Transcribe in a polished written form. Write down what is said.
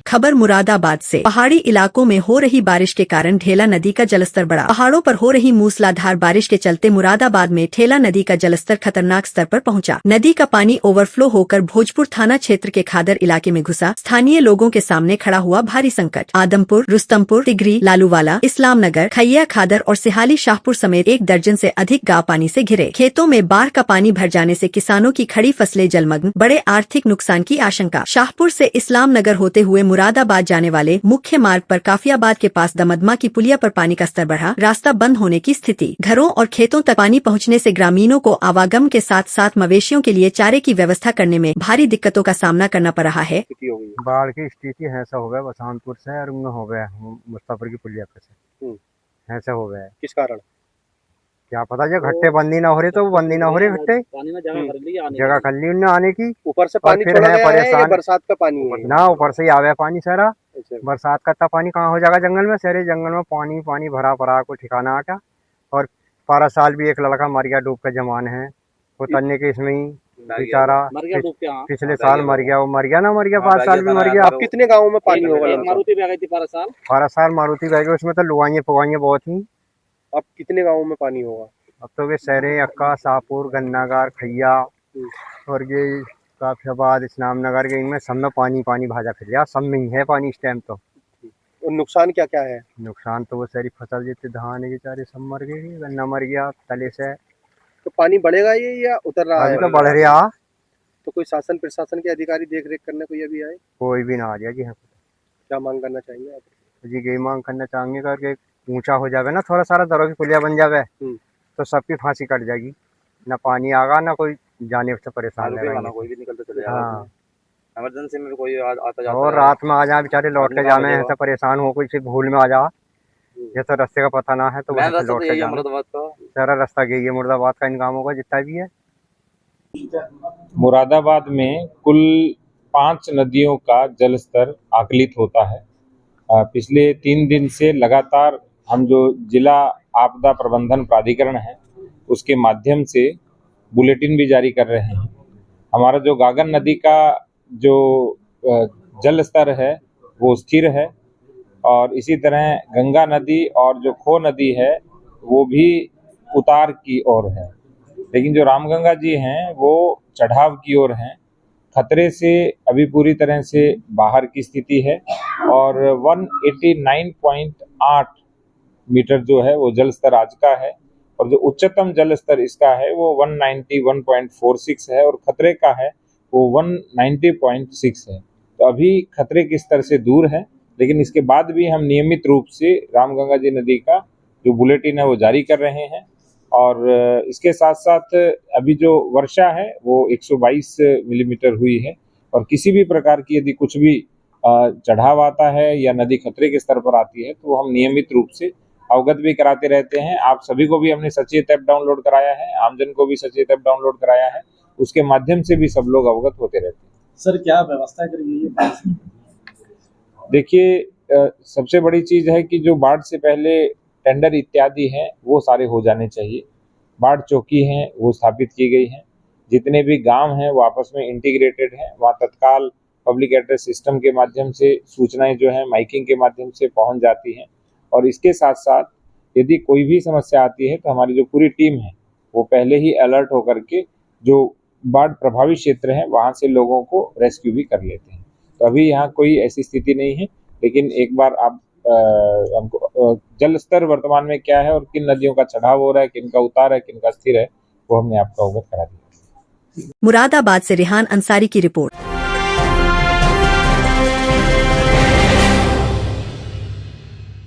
खबर मुरादाबाद से। पहाड़ी इलाकों में हो रही बारिश के कारण ठेला नदी का जलस्तर बढ़ा। पहाड़ों पर हो रही मूसलाधार बारिश के चलते मुरादाबाद में ठेला नदी का जलस्तर खतरनाक स्तर पर पहुंचा। नदी का पानी ओवरफ्लो होकर भोजपुर थाना क्षेत्र के खादर इलाके में घुसा। स्थानीय लोगों के सामने खड़ा हुआ भारी संकट। आदमपुर, रुस्तमपुर, तिगरी, लालूवाला, इस्लाम नगर, खैया, खादर और सिहाली शाहपुर समेत 1 दर्जन से अधिक गांव पानी से घिरे। खेतों में बाढ़ का पानी भर जाने से किसानों की खड़ी फसलें जलमग्न, बड़े आर्थिक नुकसान की आशंका। शाहपुर से इस्लाम नगर होते हुए मुरादाबाद जाने वाले मुख्य मार्ग पर काफियाबाद के पास दमदमा की पुलिया पर पानी का स्तर बढ़ा। रास्ता बंद होने की स्थिति। घरों और खेतों तक पानी पहुंचने से ग्रामीणों को आवागम के साथ साथ मवेशियों के लिए चारे की व्यवस्था करने में भारी दिक्कतों का सामना करना पड़ रहा है। बाढ़ की स्थिति ऐसा हो गया बसंतपुर से और हो गया मुस्तफर की पुलिया पे से ऐसा हो गया। किस कारण? क्या पता जो घट्टे बंदी ना हो रही तो वो बंदी ना हो रही घट्टे जगह कर ली उनने आने की। ऊपर से पानी फिर छोड़ा है गया परेशान है या बरसात का पानी है? ना ऊपर से ही आवे पानी सारा। अच्छा। बरसात का पानी कहाँ हो जाएगा जंगल में, सारे जंगल में पानी पानी भरा पड़ा को ठिकाना आटा। और 12 साल भी एक लड़का मर गया डूब के जमान है वो तन्ने के इसमें ही बेचारा पिछले साल मर गया। वो मर गया ना, मर गया 5 साल भी मर गया। अब कितने गाँव में पानी होगा? मारुति बह गई थी 12 साल मारुति बह गई, उसमें तो लुआइयाँ पुआइयाँ बहुत थी। अब कितने गाँव में पानी होगा? अब तो वे शहरे अक्का, शाहपुर, गन्नागार, खैया और ये काफियाबाद, इस्लाम नगर के इनमें सब में पानी पानी भाजा फिर गया। सब में ही है पानी इस टाइम तो। और नुकसान क्या क्या है? नुकसान तो वो सारी फसल जितने धान है बेचारे सब मर गए, गन्ना मर गया तले से। तो पानी बढ़ेगा ये या उतर रहा है? अभी तो बढ़ रहा। तो कोई शासन प्रशासन के अधिकारी देख रेख करने कोई अभी आए? कोई भी ना आ जाए जी। हाँ, क्या मांग करना चाहेंगे आप? जी यही मांग करना चाहेंगे करके ऊंचा हो जावे ना थोड़ा सारा, दरों की पुलिया बन जावे तो सबकी फांसी कट जाएगी। ना पानी आगा ना कोई जाने से परेशान रहेगा, कोई भी निकलते चले जाएगा। हाँ, इमरजेंसी में भी कोई आता जाता और रात में आ जाए बेचारे लौट के जाने ऐसा परेशान हो, कोई से भूल में आ जा जैसा रास्ते का पता ना है तो वहाँ से लौट के जाना। सारा रास्ता यही है मुरादाबाद का इन गाँवों का जितना भी है। मुरादाबाद में कुल 5 नदियों का जलस्तर आकलित होता है। पिछले 3 दिन से लगातार हम जो जिला आपदा प्रबंधन प्राधिकरण है उसके माध्यम से बुलेटिन भी जारी कर रहे हैं। हमारा जो गागन नदी का जो जल स्तर है वो स्थिर है और इसी तरह गंगा नदी और जो खो नदी है वो भी उतार की ओर है, लेकिन जो रामगंगा जी हैं वो चढ़ाव की ओर हैं। खतरे से अभी पूरी तरह से बाहर की स्थिति है और 189.8 मीटर जो है वो जल स्तर आज का है और जो उच्चतम जल स्तर इसका है वो 191.46 है और खतरे का है वो 190.6 है। तो अभी खतरे के स्तर से दूर है, लेकिन इसके बाद भी हम नियमित रूप से रामगंगा जी नदी का जो बुलेटिन है वो जारी कर रहे हैं। और इसके साथ साथ अभी जो वर्षा है वो 122 मिलीमीटर हुई है और किसी भी प्रकार की यदि कुछ भी चढ़ाव आता है या नदी खतरे के स्तर पर आती है तो हम नियमित रूप से अवगत भी कराते रहते हैं। आप सभी को भी हमने सचेत ऐप डाउनलोड कराया है, आमजन को भी सचेत ऐप डाउनलोड कराया है, उसके माध्यम से भी सब लोग अवगत होते रहते हैं। सर क्या व्यवस्था करेंगे ये? देखिए सबसे बड़ी चीज है कि जो बाढ़ से पहले टेंडर इत्यादि हैं वो सारे हो जाने चाहिए। बाढ़ चौकी हैं वो स्थापित की गई हैं, जितने भी गांव हैं वो आपस में इंटीग्रेटेड हैं। वहाँ तत्काल पब्लिक एड्रेस सिस्टम के माध्यम से सूचनाएं जो है माइकिंग के माध्यम से पहुंच जाती हैं और इसके साथ साथ यदि कोई भी समस्या आती है तो हमारी जो पूरी टीम है वो पहले ही अलर्ट होकर के जो बाढ़ प्रभावित क्षेत्र है वहाँ से लोगों को रेस्क्यू भी कर लेते हैं। तो अभी यहाँ कोई ऐसी स्थिति नहीं है, लेकिन एक बार आप हमको जल स्तर वर्तमान में क्या है और किन नदियों का चढ़ाव हो रहा है, किन का उतार है, किन का स्थिर है, वो हमने आपको अवगत करा दिया। मुरादाबाद से रेहान अंसारी की रिपोर्ट।